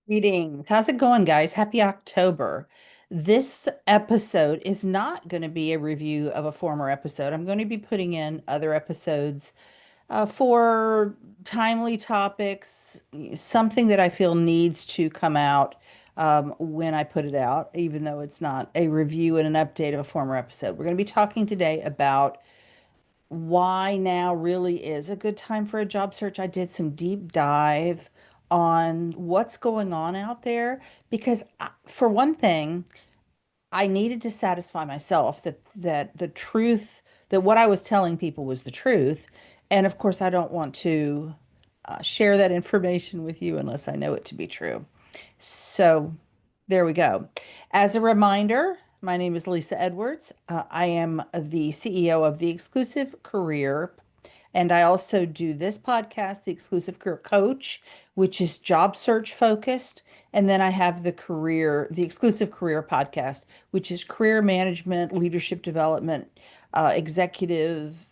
Greetings. How's it going, guys? Happy October. This episode is not going to be a review of a former episode. I'm going to be putting in other episodes for timely topics, something that I feel needs to come out when I put it out, even though it's not a review and an update of a former episode. We're going to be talking today about why now really is a good time for a job search. I did some deep dive on what's going on out there because for one thing, I needed to satisfy myself that the truth, that what I was telling people was the truth. And of course, I don't want to share that information with you unless I know it to be true. So there we go. As a reminder, my name is Lisa Edwards. I am the CEO of The Exclusive Career, and I also do this podcast, The Exclusive Career Coach, which is job search focused. And then I have the Exclusive Career podcast, which is career management, leadership development, executive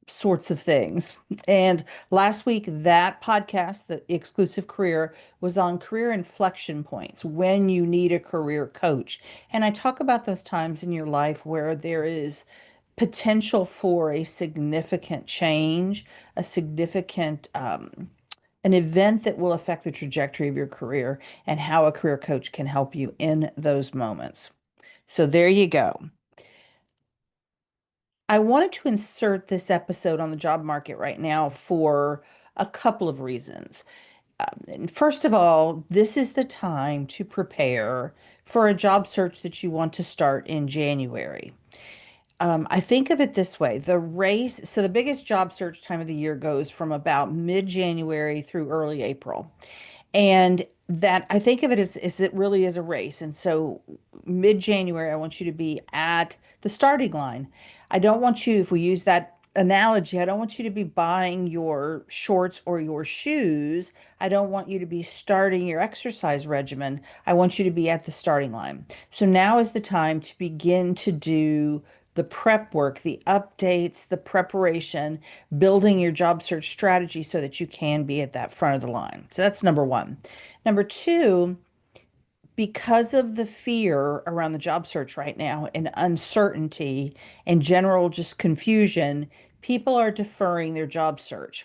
sorts of things. And last week, that podcast, the Exclusive Career, was on career inflection points when you need a career coach. And I talk about those times in your life where there is potential for a significant change, a significant an event that will affect the trajectory of your career and how a career coach can help you in those moments. So there you go. I wanted to insert this episode on the job market right now for a couple of reasons. And first of all, this is the time to prepare for a job search that you want to start in January. I think of it this way, so the biggest job search time of the year goes from about mid-January through early April. And that I think of it as it really is a race. And so mid-January, I want you to be at the starting line. I don't want you, if we use that analogy, I don't want you to be buying your shorts or your shoes. I don't want you to be starting your exercise regimen. I want you to be at the starting line. So now is the time to begin to do the prep work, the updates, the preparation, building your job search strategy so that you can be at that front of the line. So that's number one. Number two, because of the fear around the job search right now and uncertainty and general just confusion, people are deferring their job search.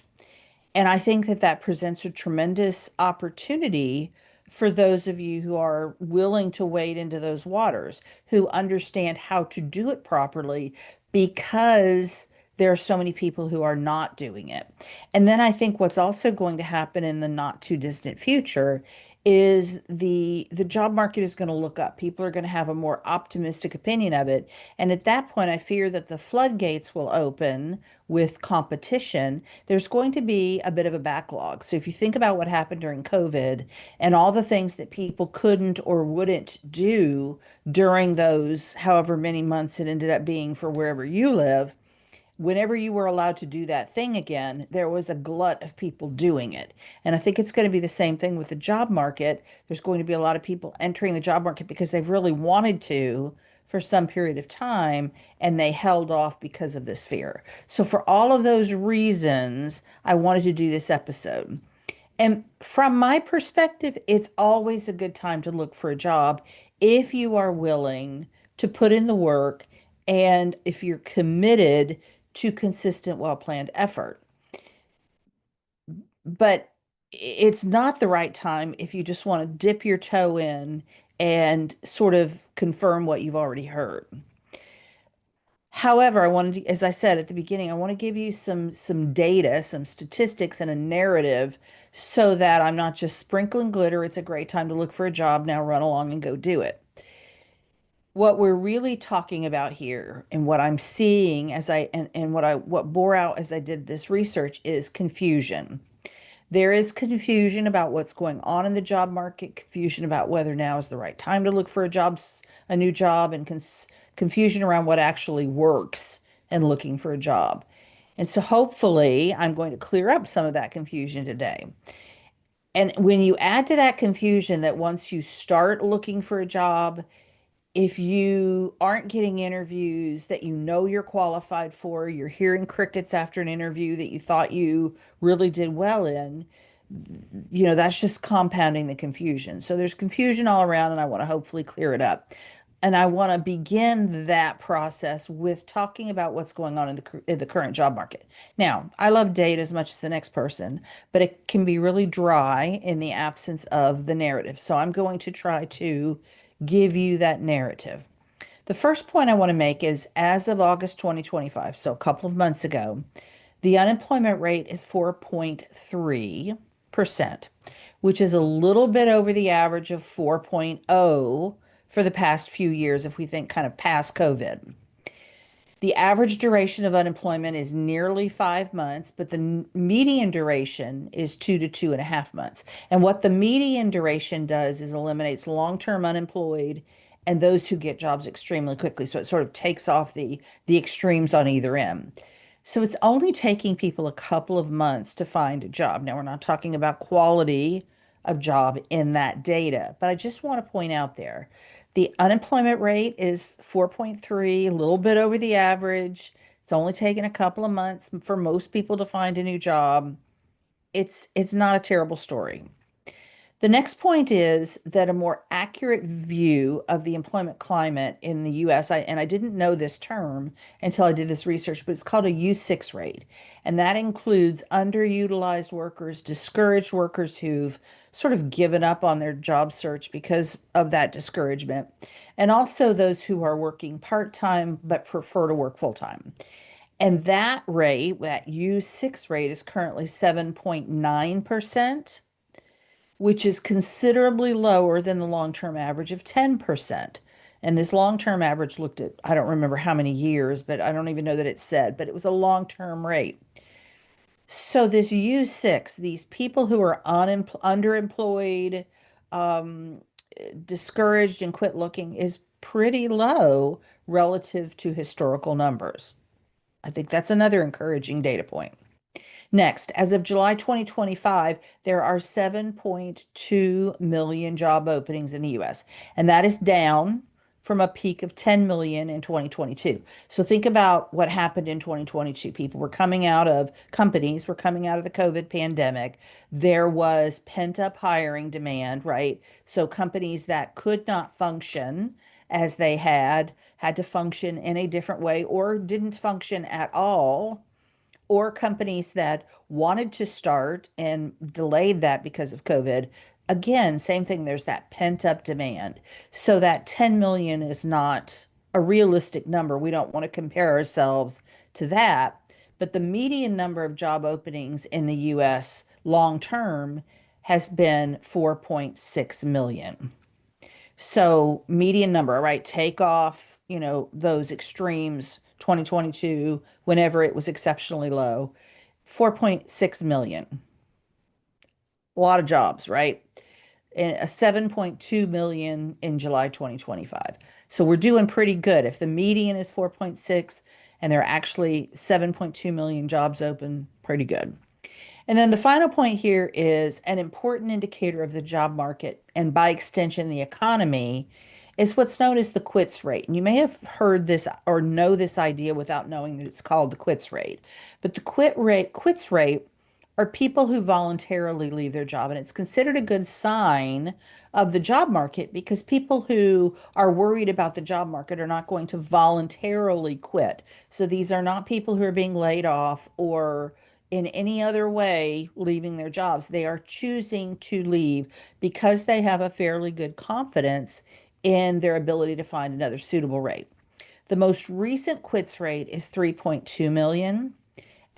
And I think that that presents a tremendous opportunity for those of you who are willing to wade into those waters, who understand how to do it properly because there are so many people who are not doing it. And then I think what's also going to happen in the not too distant future is the job market is going to look up. People are going to have a more optimistic opinion of it. And at that point, I fear that the floodgates will open with competition. There's going to be a bit of a backlog. So if you think about what happened during COVID and all the things that people couldn't or wouldn't do during those however many months it ended up being for wherever you live, whenever you were allowed to do that thing again, there was a glut of people doing it. And I think it's going to be the same thing with the job market. There's going to be a lot of people entering the job market because they've really wanted to for some period of time and they held off because of this fear. So, for all of those reasons, I wanted to do this episode. And from my perspective, it's always a good time to look for a job if you are willing to put in the work and if you're committed to consistent, well-planned effort. But it's not the right time if you just want to dip your toe in and sort of confirm what you've already heard. However, I wanted to, as I said at the beginning, I want to give you some data, some statistics, and a narrative so that I'm not just sprinkling glitter. It's a great time to look for a job. Now run along and go do it. What we're really talking about here and what I'm seeing as and what bore out as I did this research is confusion. There is confusion about what's going on in the job market, confusion about whether now is the right time to look for a new job, and confusion around what actually works and looking for a job. And so hopefully I'm going to clear up some of that confusion today. And when you add to that confusion that once you start looking for a job, if you aren't getting interviews that you know you're qualified for, you're hearing crickets after an interview that you thought you really did well in, That's just compounding the confusion. So there's confusion all around, and I want to hopefully clear it up. And I want to begin that process with talking about what's going on in the current job market. Now, I love data as much as the next person, but it can be really dry in the absence of the narrative. So I'm going to try to give you that narrative. The first point I want to make is as of August 2025, so a couple of months ago, the unemployment rate is 4.3%, which is a little bit over the average of 4.0 for the past few years, if we think kind of past COVID. The average duration of unemployment is nearly 5 months, but the median duration is 2 to 2.5 months. And what the median duration does is eliminates long-term unemployed and those who get jobs extremely quickly. So it sort of takes off the extremes on either end. So it's only taking people a couple of months to find a job. Now, we're not talking about quality of job in that data, but I just want to point out there the unemployment rate is 4.3, a little bit over the average. It's only taken a couple of months for most people to find a new job. It's not a terrible story. The next point is that a more accurate view of the employment climate in the US, and I didn't know this term until I did this research, but it's called a U6 rate. And that includes underutilized workers, discouraged workers who've sort of given up on their job search because of that discouragement, and also those who are working part-time but prefer to work full-time. And that rate, that U6 rate, is currently 7.9%, which is considerably lower than the long-term average of 10%. And this long-term average looked at, I don't remember how many years, but I don't even know that it said, but it was a long-term rate. So this U6, these people who are underemployed, um, discouraged and quit looking is pretty low relative to historical numbers. I think that's another encouraging data point. Next, as of July 2025, there are 7.2 million job openings in the US, and that is down from a peak of 10 million in 2022. So think about what happened in 2022. Companies were coming out of the COVID pandemic. There was pent-up hiring demand, right? So companies that could not function as they had to function in a different way or didn't function at all, or companies that wanted to start and delayed that because of COVID. Again, same thing, there's that pent up demand. So that 10 million is not a realistic number. We don't want to compare ourselves to that. But the median number of job openings in the US long term has been 4.6 million. So median number, right? Take off, those extremes, 2022, whenever it was exceptionally low, 4.6 million. A lot of jobs, right? And a 7.2 million in July 2025. So we're doing pretty good. If the median is 4.6 and there are actually 7.2 million jobs open, pretty good. And then the final point here is an important indicator of the job market and by extension the economy is what's known as the quits rate. And you may have heard this or know this idea without knowing that it's called the quits rate. But the quits rate are people who voluntarily leave their job, and it's considered a good sign of the job market because people who are worried about the job market are not going to voluntarily quit. So these are not people who are being laid off or in any other way leaving their jobs. They are choosing to leave because they have a fairly good confidence in their ability to find another suitable rate. The most recent quits rate is 3.2 million,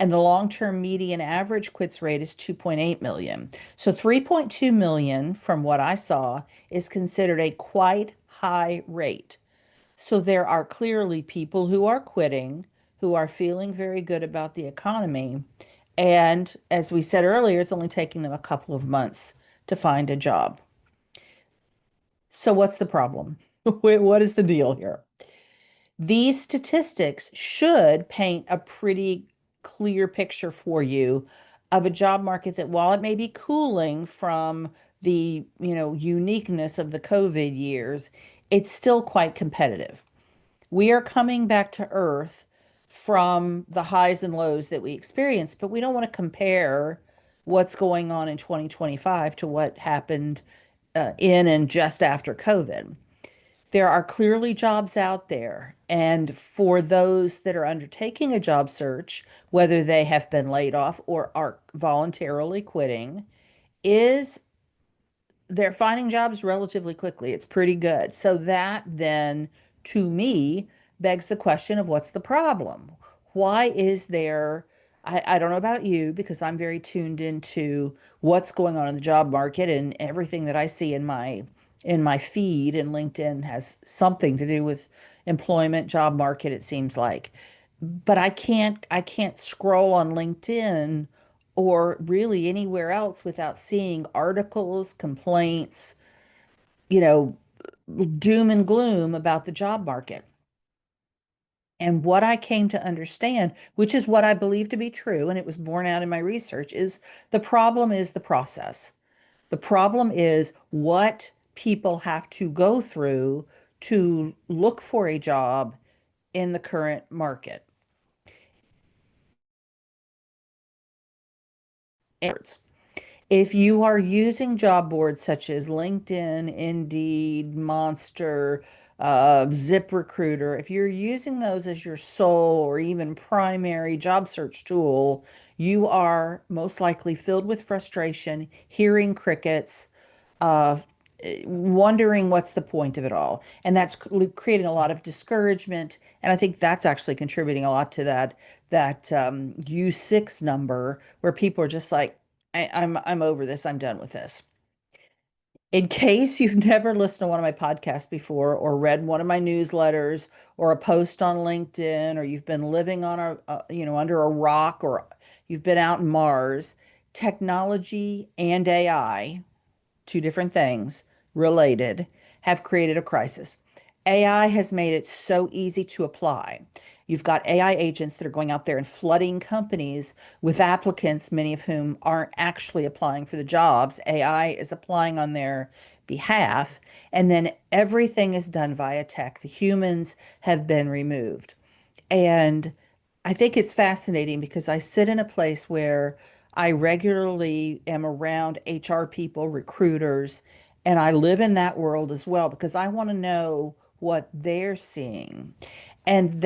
and the long-term median average quits rate is 2.8 million. So 3.2 million, from what I saw, is considered a quite high rate. So there are clearly people who are quitting, who are feeling very good about the economy. And as we said earlier, it's only taking them a couple of months to find a job. So what's the problem? What is the deal here? These statistics should paint a pretty clear picture for you of a job market that while it may be cooling from the, uniqueness of the COVID years, it's still quite competitive. We are coming back to earth from the highs and lows that we experienced, but we don't want to compare what's going on in 2025 to what happened in and just after COVID. There are clearly jobs out there. And for those that are undertaking a job search, whether they have been laid off or are voluntarily quitting, is they're finding jobs relatively quickly. It's pretty good. So that then, to me, begs the question of what's the problem? Why is there, I don't know about you because I'm very tuned into what's going on in the job market, and everything that I see in my feed and LinkedIn has something to do with employment, job market, it seems like. But I can't scroll on LinkedIn or really anywhere else without seeing articles, complaints, you know, doom and gloom about the job market. And what I came to understand, which is what I believe to be true, and it was borne out in my research, is the problem is the process. The problem is what people have to go through to look for a job in the current market. If you are using job boards such as LinkedIn, Indeed, Monster, ZipRecruiter, if you're using those as your sole or even primary job search tool, you are most likely filled with frustration, hearing crickets, uh, wondering what's the point of it all. And that's creating a lot of discouragement. And I think that's actually contributing a lot to that U6 number where people are just like, I'm over this. I'm done with this. In case you've never listened to one of my podcasts before or read one of my newsletters or a post on LinkedIn, or you've been living on under a rock, or you've been out in Mars, technology and AI, two different things related, have created a crisis. AI has made it so easy to apply. You've got AI agents that are going out there and flooding companies with applicants, many of whom aren't actually applying for the jobs. AI is applying on their behalf, and then everything is done via tech. The humans have been removed. And I think it's fascinating because I sit in a place where I regularly am around HR people, recruiters, and I live in that world as well because I want to know what they're seeing. And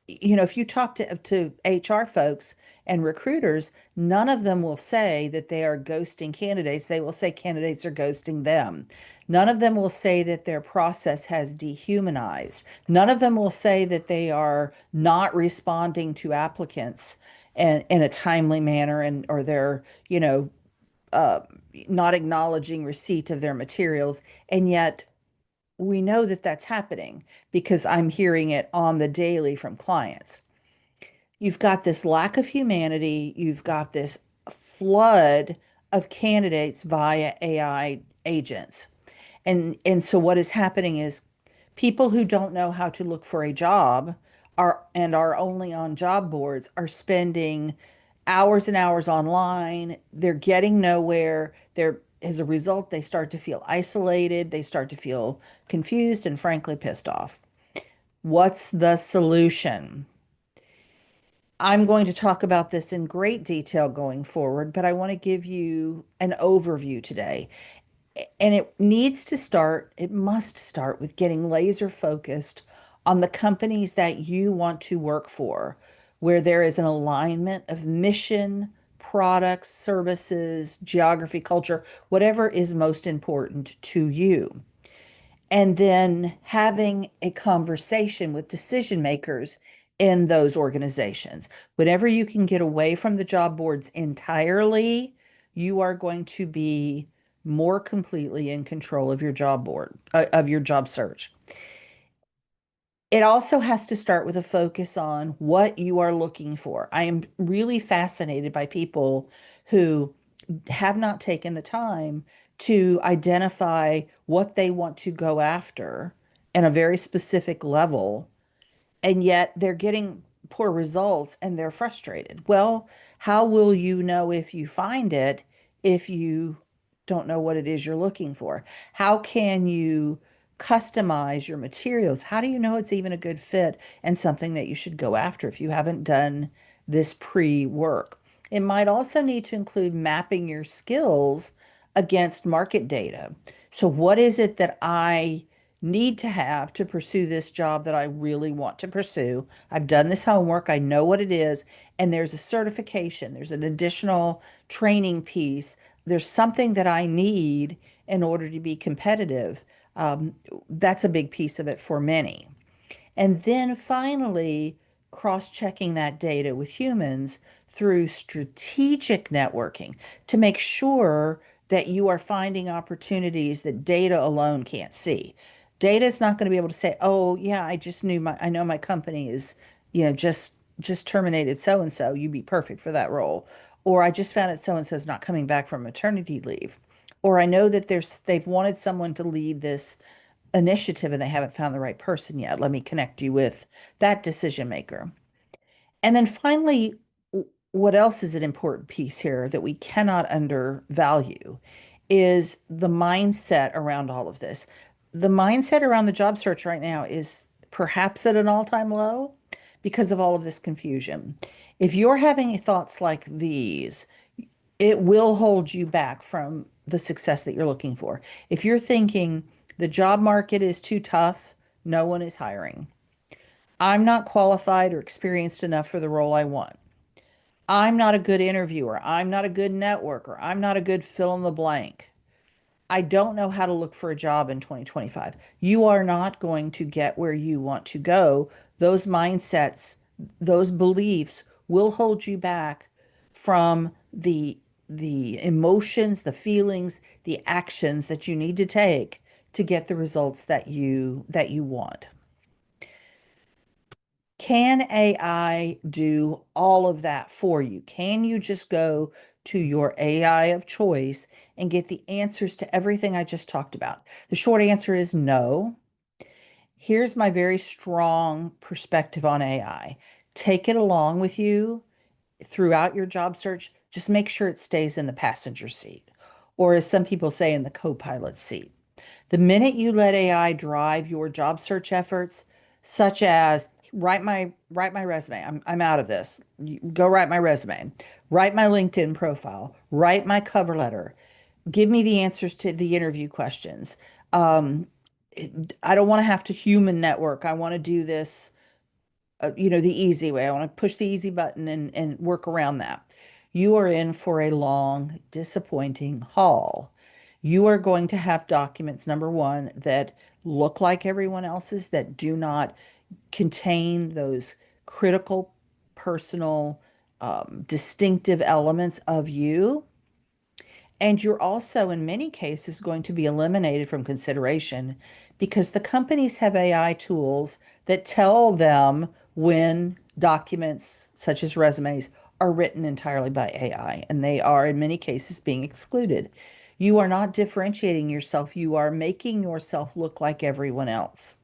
if you talk to HR folks and recruiters, none of them will say that they are ghosting candidates. They will say candidates are ghosting them. None of them will say that their process has dehumanized. None of them will say that they are not responding to applicants and in a timely manner, and or they're, uh, not acknowledging receipt of their materials. And yet we know that that's happening because I'm hearing it on the daily from clients. You've got this lack of humanity. You've got this flood of candidates via AI agents. And so what is happening is people who don't know how to look for a job are only on job boards are spending hours and hours online. They're getting nowhere. They're As a result, they start to feel isolated. They start to feel confused and frankly pissed off. What's the solution? I'm going to talk about this in great detail going forward, but I want to give you an overview today. And it must start with getting laser focused on the companies that you want to work for, where there is an alignment of mission, products, services, geography, culture, whatever is most important to you, and then having a conversation with decision makers in those organizations. Whenever you can get away from the job boards entirely, you are going to be more completely in control of your job board, of your job search. It also has to start with a focus on what you are looking for. I am really fascinated by people who have not taken the time to identify what they want to go after in a very specific level, and yet they're getting poor results and they're frustrated. Well, how will you know if you find it if you don't know what it is you're looking for? How can you customize your materials? How do you know it's even a good fit and something that you should go after if you haven't done this pre-work? It might also need to include mapping your skills against market data. So, what is it that I need to have to pursue this job that I really want to pursue? I've done this homework, I know what it is, and there's a certification, there's an additional training piece, there's something that I need in order to be competitive. Um, that's a big piece of it for many. And then finally, cross checking that data with humans through strategic networking to make sure that you are finding opportunities that data alone can't see. Data is not going to be able to say, "Oh, yeah, I know my company is, just terminated so and so. You'd be perfect for that role." Or I just found out so and so is not coming back from maternity leave. Or I know that they've wanted someone to lead this initiative and they haven't found the right person yet. Let me connect you with that decision maker. And then finally, what else is an important piece here that we cannot undervalue is the mindset around all of this. The mindset around the job search right now is perhaps at an all-time low because of all of this confusion. If you're having thoughts like these, it will hold you back from the success that you're looking for. If you're thinking the job market is too tough, no one is hiring. I'm not qualified or experienced enough for the role I want. I'm not a good interviewer. I'm not a good networker. I'm not a good fill in the blank. I don't know how to look for a job in 2025. You are not going to get where you want to go. Those mindsets, those beliefs will hold you back from the emotions, the feelings, the actions that you need to take to get the results that you want. Can AI do all of that for you? Can you just go to your AI of choice and get the answers to everything I just talked about? The short answer is no. Here's my very strong perspective on AI. Take it along with you throughout your job search. Just make sure it stays in the passenger seat, or as some people say, in the co-pilot seat. The minute you let AI drive your job search efforts, such as write my resume. I'm out of this. Go write my resume. Write my LinkedIn profile. Write my cover letter. Give me the answers to the interview questions. Um, I don't want to have to human network. I want to do this, the easy way. I want to push the easy button and work around that. You are in for a long, disappointing haul. You are going to have documents, number one, that look like everyone else's, that do not contain those critical, personal, distinctive elements of you. And you're also, in many cases, going to be eliminated from consideration because the companies have AI tools that tell them when documents, such as resumes, are written entirely by AI, and they are, in many cases, being excluded. You are not differentiating yourself, you are making yourself look like everyone else.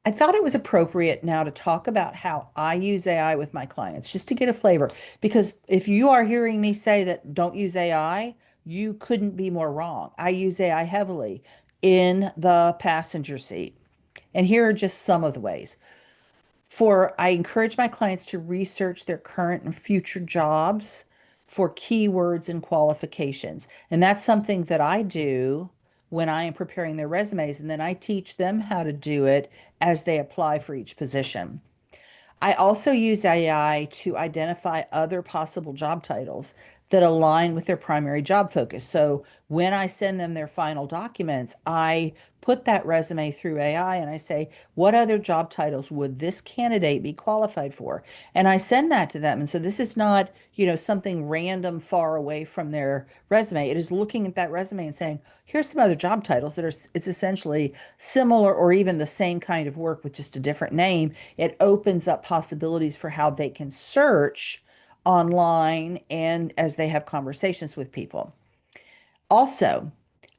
I thought it was appropriate now to talk about how I use AI with my clients, just to get a flavor. Because if you are hearing me say that don't use AI, you couldn't be more wrong. I use AI heavily in the passenger seat. And here are just some of the ways. I encourage my clients to research their current and future jobs for keywords and qualifications. And that's something that I do when I am preparing their resumes, and then I teach them how to do it as they apply for each position. I also use AI to identify other possible job titles that align with their primary job focus. So when I send them their final documents, I put that resume through AI and I say, what other job titles would this candidate be qualified for? And I send that to them. And so this is not, something random far away from their resume. It is looking at that resume and saying, here's some other job titles it's essentially similar or even the same kind of work with just a different name. It opens up possibilities for how they can search online and as they have conversations with people. Also,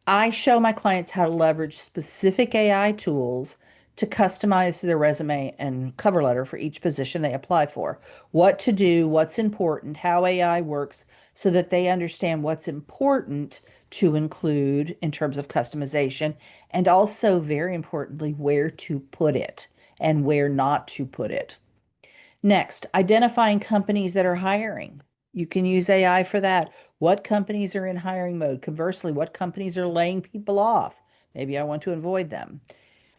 I show my clients how to leverage specific AI tools to customize their resume and cover letter for each position they apply for. What to do, what's important, how AI works, so that they understand what's important to include in terms of customization, and also, very importantly, where to put it and where not to put it. Next, identifying companies that are hiring. You can use AI for that. What companies are in hiring mode? Conversely, what companies are laying people off? Maybe I want to avoid them.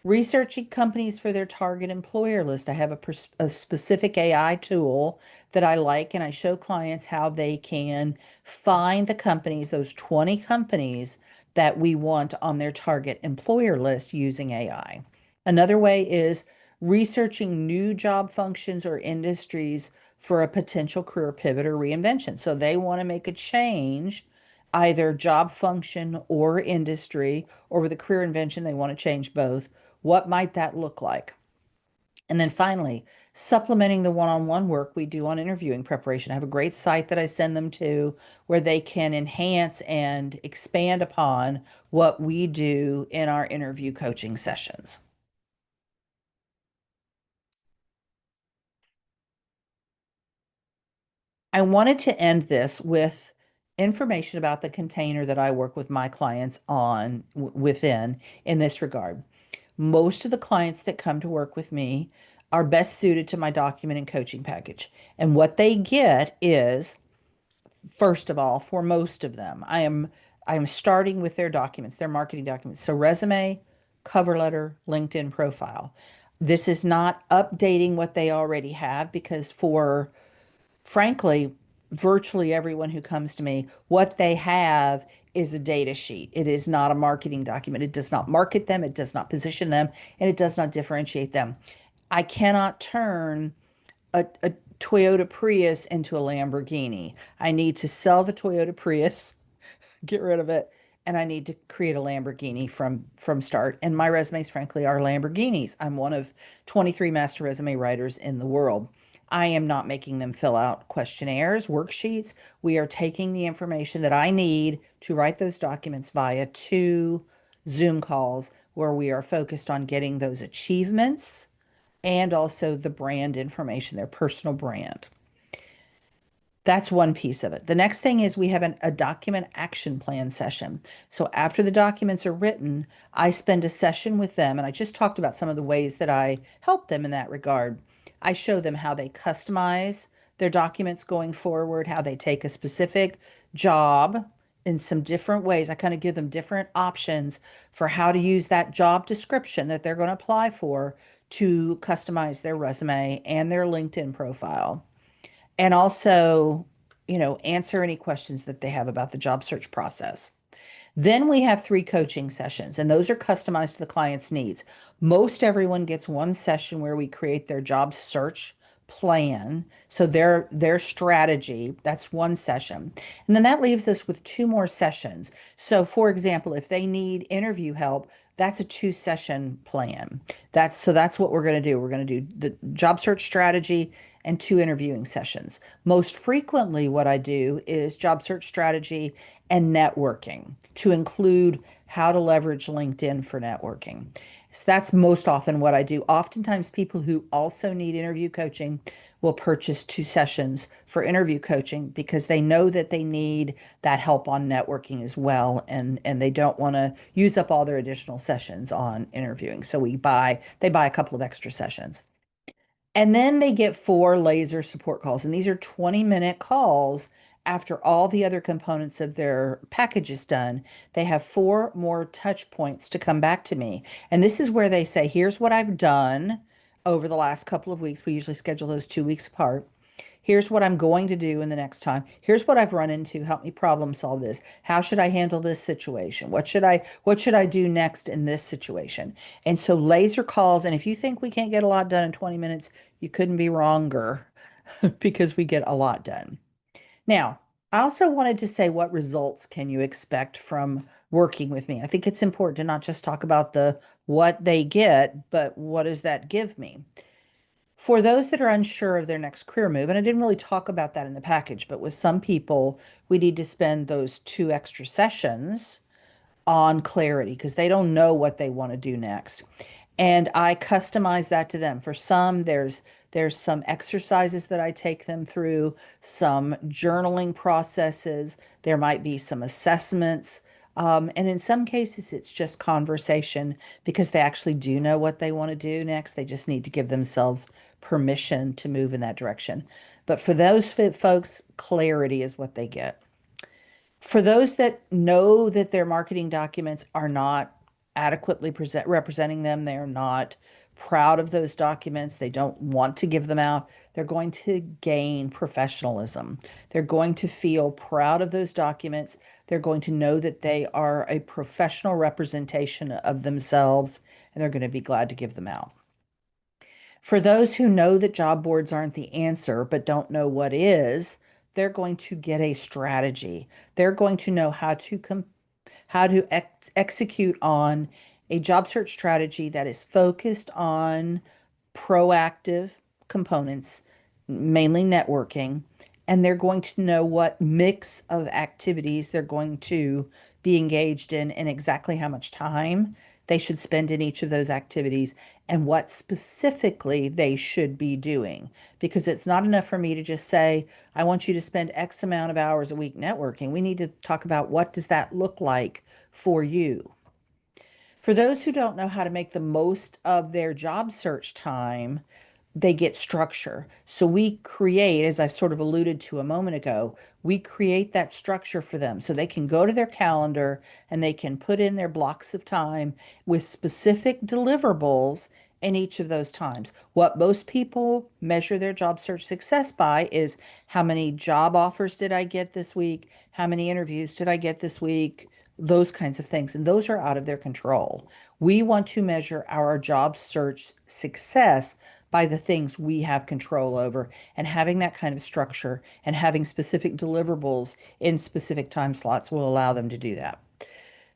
Researching companies for their target employer list. I have a specific AI tool that I like, and I show clients how they can find the companies, those 20 companies that we want on their target employer list using AI. Another way is researching new job functions or industries for a potential career pivot or reinvention. So they want to make a change, either job function or industry, or with a career invention, they want to change both. What might that look like? And then finally, supplementing the one-on-one work we do on interviewing preparation. I have a great site that I send them to where they can enhance and expand upon what we do in our interview coaching sessions. I wanted to end this with information about the container that I work with my clients on within in this regard. Most of the clients that come to work with me are best suited to my document and coaching package. And what they get is, first of all, for most of them, I am starting with their documents, their marketing documents. So resume, cover letter, LinkedIn profile. This is not updating what they already have because for frankly, virtually everyone who comes to me, what they have is a data sheet. It is not a marketing document. It does not market them, it does not position them, and it does not differentiate them. I cannot turn a Toyota Prius into a Lamborghini. I need to sell the Toyota Prius, get rid of it, and I need to create a Lamborghini from start. And my resumes, frankly, are Lamborghinis. I'm one of 23 master resume writers in the world. I am not making them fill out questionnaires, worksheets. We are taking the information that I need to write those documents via two Zoom calls where we are focused on getting those achievements and also the brand information, their personal brand. That's one piece of it. The next thing is we have a document action plan session. So after the documents are written, I spend a session with them, and I just talked about some of the ways that I help them in that regard. I show them how they customize their documents going forward, how they take a specific job in some different ways. I kind of give them different options for how to use that job description that they're going to apply for to customize their resume and their LinkedIn profile and also, answer any questions that they have about the job search process. Then we have three coaching sessions, and those are customized to the client's needs. Most everyone gets one session where we create their job search plan. So their strategy, that's one session. And then that leaves us with two more sessions. So for example, if they need interview help, that's a two-session plan. That's what we're going to do. We're going to do the job search strategy and two interviewing sessions. Most frequently, what I do is job search strategy and networking to include how to leverage LinkedIn for networking. So that's most often what I do. Oftentimes, people who also need interview coaching will purchase two sessions for interview coaching because they know that they need that help on networking as well, and they don't want to use up all their additional sessions on interviewing. So they buy a couple of extra sessions. And then they get four laser support calls. And these are 20-minute calls after all the other components of their package is done. They have four more touch points to come back to me. And this is where they say, here's what I've done over the last couple of weeks. We usually schedule those 2 weeks apart. Here's what I'm going to do in the next time. Here's what I've run into. Help me problem solve this. How should I handle this situation? What should I do next in this situation? And so laser calls, and if you think we can't get a lot done in 20 minutes, you couldn't be wronger because we get a lot done. Now, I also wanted to say what results can you expect from working with me? I think it's important to not just talk about the what they get, but what does that give me? For those that are unsure of their next career move, and I didn't really talk about that in the package, but with some people, we need to spend those two extra sessions on clarity because they don't know what they want to do next. And I customize that to them. For some, there's some exercises that I take them through, some journaling processes. There might be some assessments. And in some cases, it's just conversation because they actually do know what they want to do next. They just need to give themselves permission to move in that direction. But for those folks, clarity is what they get. For those that know that their marketing documents are not adequately representing them, they're not proud of those documents, they don't want to give them out, they're going to gain professionalism. They're going to feel proud of those documents. They're going to know that they are a professional representation of themselves, and they're going to be glad to give them out. For those who know that job boards aren't the answer but don't know what is, they're going to get a strategy. They're going to know how to execute on a job search strategy that is focused on proactive components, mainly networking, and they're going to know what mix of activities they're going to be engaged in and exactly how much time they should spend in each of those activities and what specifically they should be doing. Because it's not enough for me to just say, I want you to spend X amount of hours a week networking. We need to talk about what does that look like for you. For those who don't know how to make the most of their job search time, they get structure. So we create, as I've sort of alluded to a moment ago, we create that structure for them so they can go to their calendar and they can put in their blocks of time with specific deliverables in each of those times. What most people measure their job search success by is how many job offers did I get this week? How many interviews did I get this week? Those kinds of things. And those are out of their control. We want to measure our job search success by the things we have control over, and having that kind of structure and having specific deliverables in specific time slots will allow them to do that.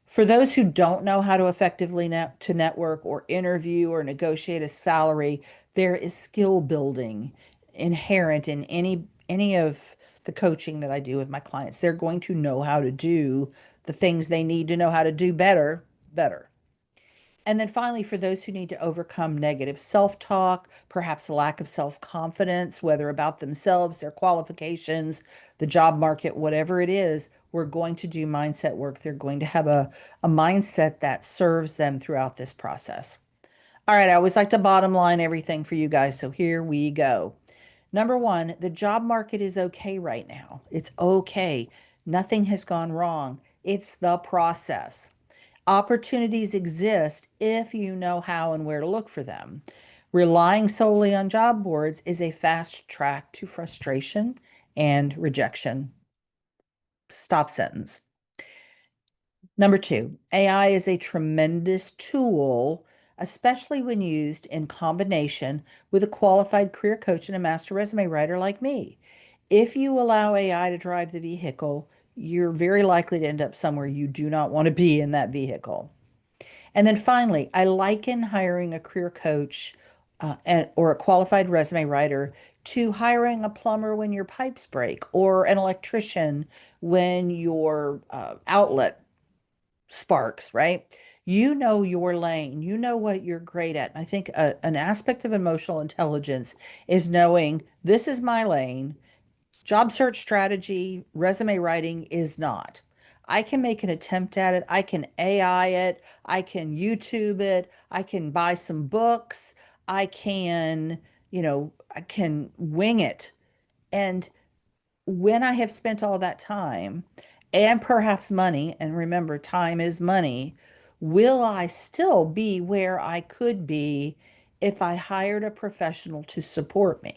For those who don't know how to effectively network or interview or negotiate a salary, there is skill building inherent in any of the coaching that I do with my clients. They're going to know how to do the things they need to know how to do better. And then finally, for those who need to overcome negative self-talk, perhaps a lack of self-confidence, whether about themselves, their qualifications, the job market, whatever it is, we're going to do mindset work. They're going to have a mindset that serves them throughout this process. All right, I always like to bottom line everything for you guys, so here we go. Number one, the job market is okay right now. It's okay. Nothing has gone wrong. It's the process. Opportunities exist if you know how and where to look for them. Relying solely on job boards is a fast track to frustration and rejection. Stop sentence. Number two, AI is a tremendous tool, especially when used in combination with a qualified career coach and a master resume writer like me. If you allow AI to drive the vehicle, you're very likely to end up somewhere you do not want to be in that vehicle. And then finally, I liken hiring a career coach or a qualified resume writer to hiring a plumber when your pipes break or an electrician when your outlet sparks, right? You know your lane, you know what you're great at. And I think an aspect of emotional intelligence is knowing this is my lane. Job search strategy, resume writing is not. I can make an attempt at it. I can AI it. I can YouTube it. I can buy some books. I can, I can wing it. And when I have spent all that time and perhaps money, and remember, time is money, will I still be where I could be if I hired a professional to support me?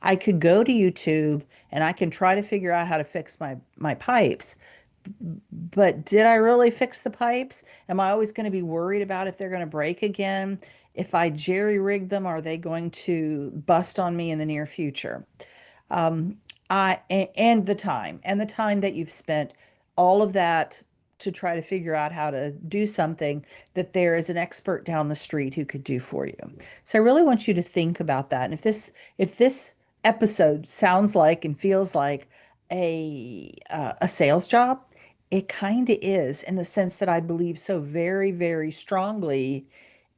I could go to YouTube and I can try to figure out how to fix my pipes. But did I really fix the pipes? Am I always going to be worried about if they're going to break again? If I jerry rig them, are they going to bust on me in the near future? um, and the time that you've spent, all of that to try to figure out how to do something that there is an expert down the street who could do for you. So I really want you to think about that. And if this episode sounds like and feels like a sales job, it kind of is in the sense that I believe so very, very strongly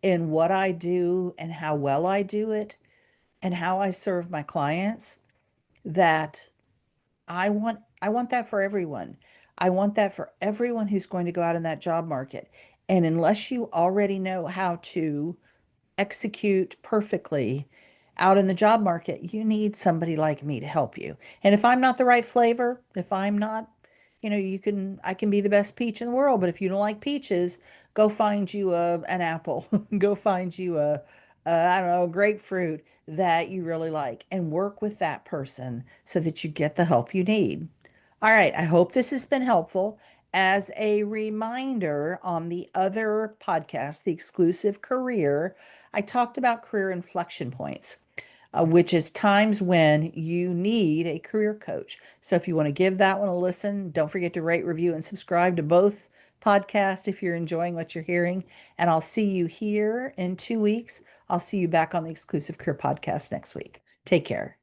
in what I do and how well I do it and how I serve my clients that I want that for everyone. I want that for everyone who's going to go out in that job market. And unless you already know how to execute perfectly out in the job market, you need somebody like me to help you. And if I'm not the right flavor, if I'm not, I can be the best peach in the world, but if you don't like peaches, go find you an apple, go find you I don't know, a grapefruit that you really like and work with that person so that you get the help you need. All right, I hope this has been helpful. As a reminder, on the other podcast, The Exclusive Career, I talked about career inflection points, which is times when you need a career coach. So if you want to give that one a listen, don't forget to rate, review, and subscribe to both podcasts if you're enjoying what you're hearing. And I'll see you here in 2 weeks. I'll see you back on the Exclusive Career Podcast next week. Take care.